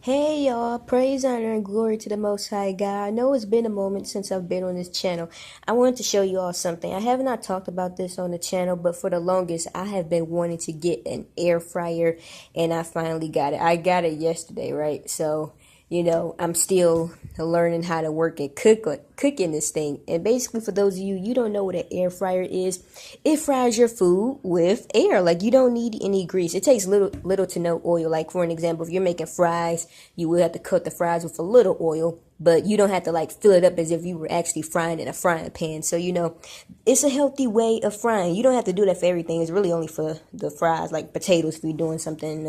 Hey y'all, praise, honor, and glory to the Most High God. I know it's been a moment since I've been on this channel. I wanted to show you all something. I have not talked about this on the channel, but for the longest, I have been wanting to get an air fryer, and I finally got it. I got it yesterday, right? So, I'm still learning how to work and cook in this thing. And basically, for those of you don't know what an air fryer is, it fries your food with air. Like, you don't need any grease. It takes little to no oil. Like, for an example, if you're making fries, you will have to coat the fries with a little oil, but you don't have to like fill it up as if you were actually frying in a frying pan. So, it's a healthy way of frying. You don't have to do that for everything. It's really only for the fries, like potatoes, if you're doing something,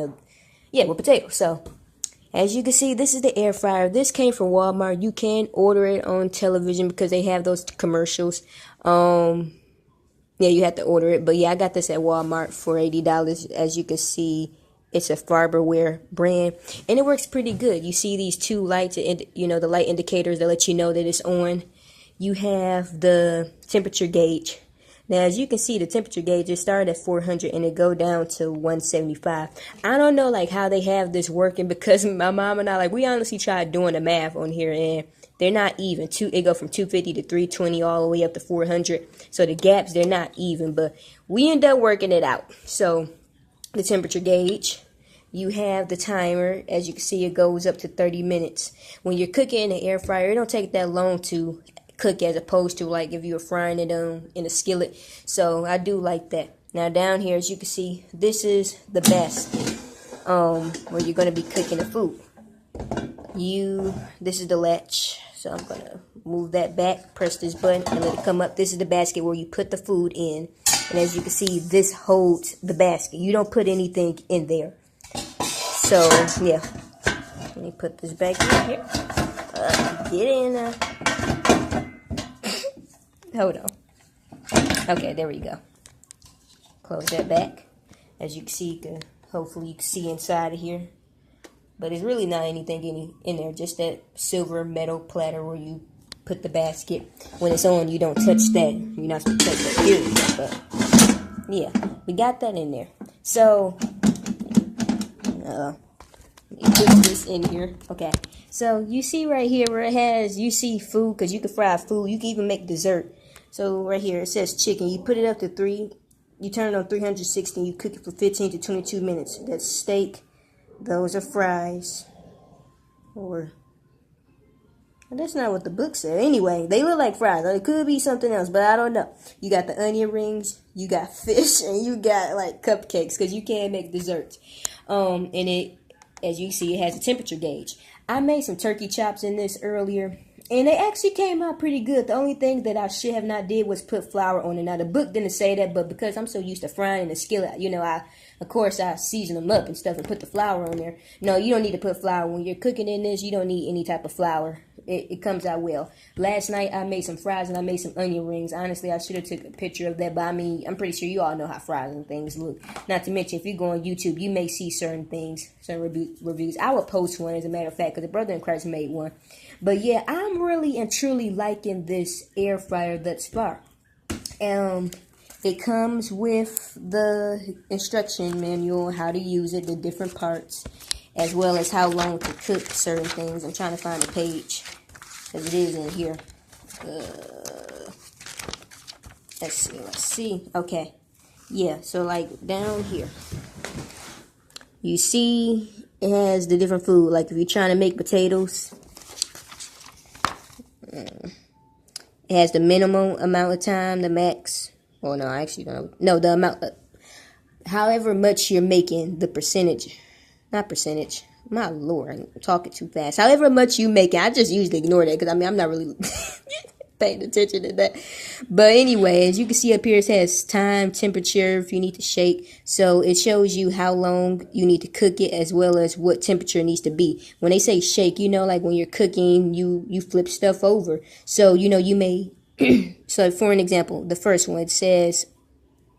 with potatoes. So, as you can see, this is the air fryer. This came from Walmart. You can order it on television because they have those commercials. Yeah, you have to order it. But yeah, I got this at Walmart for $80. As you can see, it's a Farberware brand. And it works pretty good. You see these two lights, the light indicators that let you know that it's on. You have the temperature gauge. Now, as you can see, the temperature gauge, it started at 400 and it go down to 175. I don't know, like, how they have this working because my mom and I, like, we honestly tried doing the math on here and they're not even. It go from 250 to 320 all the way up to 400. So the gaps, they're not even, but we end up working it out. So the temperature gauge, you have the timer. As you can see, it goes up to 30 minutes. When you're cooking in the air fryer, it don't take that long to cook as opposed to like if you were frying it in a skillet. So I do like that. Now down here, as you can see, this is the basket where you're going to be cooking the food. This is the latch. So I'm going to move that back, press this button, and let it come up. This is the basket where you put the food in. And as you can see, this holds the basket. You don't put anything in there. So, yeah. Let me put this back in here. Get in there. Hold on. Okay, there we go. Close that back. As you can see, hopefully you can see inside of here. But it's really not anything in there. Just that silver metal platter where you put the basket. When it's on, you don't touch that. You're not supposed to touch that, period. But, yeah, we got that in there. So, let me put this in here. Okay. So, you see right here where it has, you see food, because you can fry food. You can even make dessert. So right here it says chicken. You put it up to 3. You turn it on 360. You cook it for 15 to 22 minutes. That's steak. Those are fries. Or that's not what the book said. Anyway, they look like fries. Or it could be something else, but I don't know. You got the onion rings. You got fish, and you got like cupcakes because you can't make desserts. And it, as you see, it has a temperature gauge. I made some turkey chops in this earlier. And they actually came out pretty good. The only thing that I should have not did was put flour on it. Now, the book didn't say that, but because I'm so used to frying in the skillet, I season them up and stuff and put the flour on there. No, you don't need to put flour. When you're cooking in this, you don't need any type of flour. It comes out well. Last night, I made some fries and I made some onion rings. Honestly, I should have took a picture of that, but I mean, I'm pretty sure you all know how fries and things look. Not to mention, if you go on YouTube, you may see certain things, certain reviews. I would post one, as a matter of fact, because the brother in Christ made one. But yeah, I'm really and truly liking this air fryer thus far. It comes with the instruction manual on how to use it, the different parts, as well as how long to cook certain things. I'm trying to find a page, because it is in here. Let's see. Okay. Yeah, so like down here, you see it has the different food. Like if you're trying to make potatoes, it has the minimum amount of time, the max. Oh, no, I actually don't know. No, the amount, however much you're making, the percentage. Not percentage. My Lord, I'm talking too fast. However much you make it, I just usually ignore that because, I'm not really paying attention to that. But anyway, as you can see up here, it says time, temperature, if you need to shake. So it shows you how long you need to cook it as well as what temperature it needs to be. When they say shake, like when you're cooking, you flip stuff over. So, you may... So, for an example, the first one, it says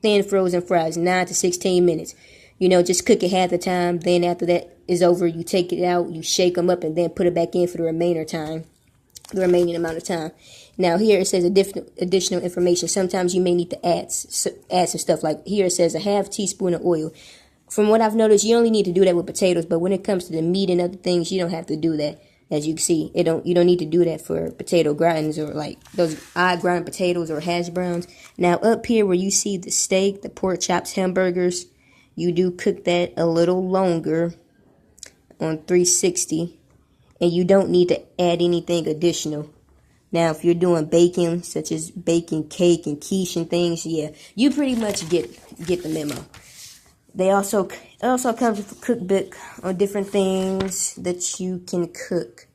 thin frozen fries, 9 to 16 minutes. Just cook it half the time. Then after that is over, you take it out, you shake them up, and then put it back in for the remaining amount of time. Now, here it says additional information. Sometimes you may need to add some stuff. Like here it says a half teaspoon of oil. from what I've noticed, you only need to do that with potatoes, but when it comes to the meat and other things, you don't have to do that. As you can see, you don't need to do that for potato grinds or like those grind potatoes or hash browns. Now up here where you see the steak, the pork chops, hamburgers, you do cook that a little longer on 360, and you don't need to add anything additional. Now if you're doing baking, such as baking cake and quiche and things, yeah, you pretty much get the memo. It also comes with a cookbook on different things that you can cook.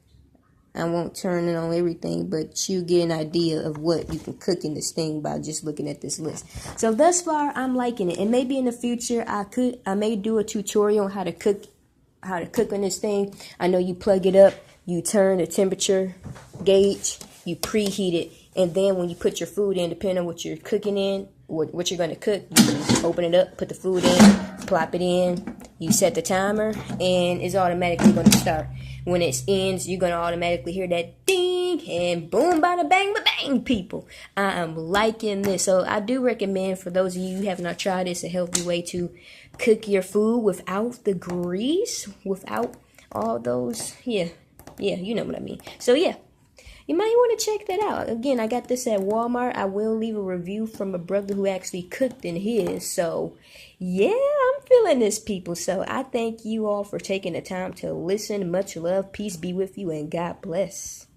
I won't turn it on everything, but you get an idea of what you can cook in this thing by just looking at this list. So thus far, I'm liking it, and maybe in the future I may do a tutorial on how to cook on this thing. I know you plug it up, you turn the temperature gauge, you preheat it, and then when you put your food in, depending on what you're cooking in, what you're going to cook, you just open it up, put the food in, plop it in, you set the timer, and it's automatically going to start. When it ends, you're going to automatically hear that ding, and boom, bada, bang, bang, people. I am liking this. So I do recommend, for those of you who have not tried this, a healthy way to cook your food without the grease, without all those, yeah, you know what I mean. So yeah. You might want to check that out. Again, I got this at Walmart. I will leave a review from a brother who actually cooked in his. So, yeah, I'm feeling this, people. So, I thank you all for taking the time to listen. Much love. Peace be with you, and God bless.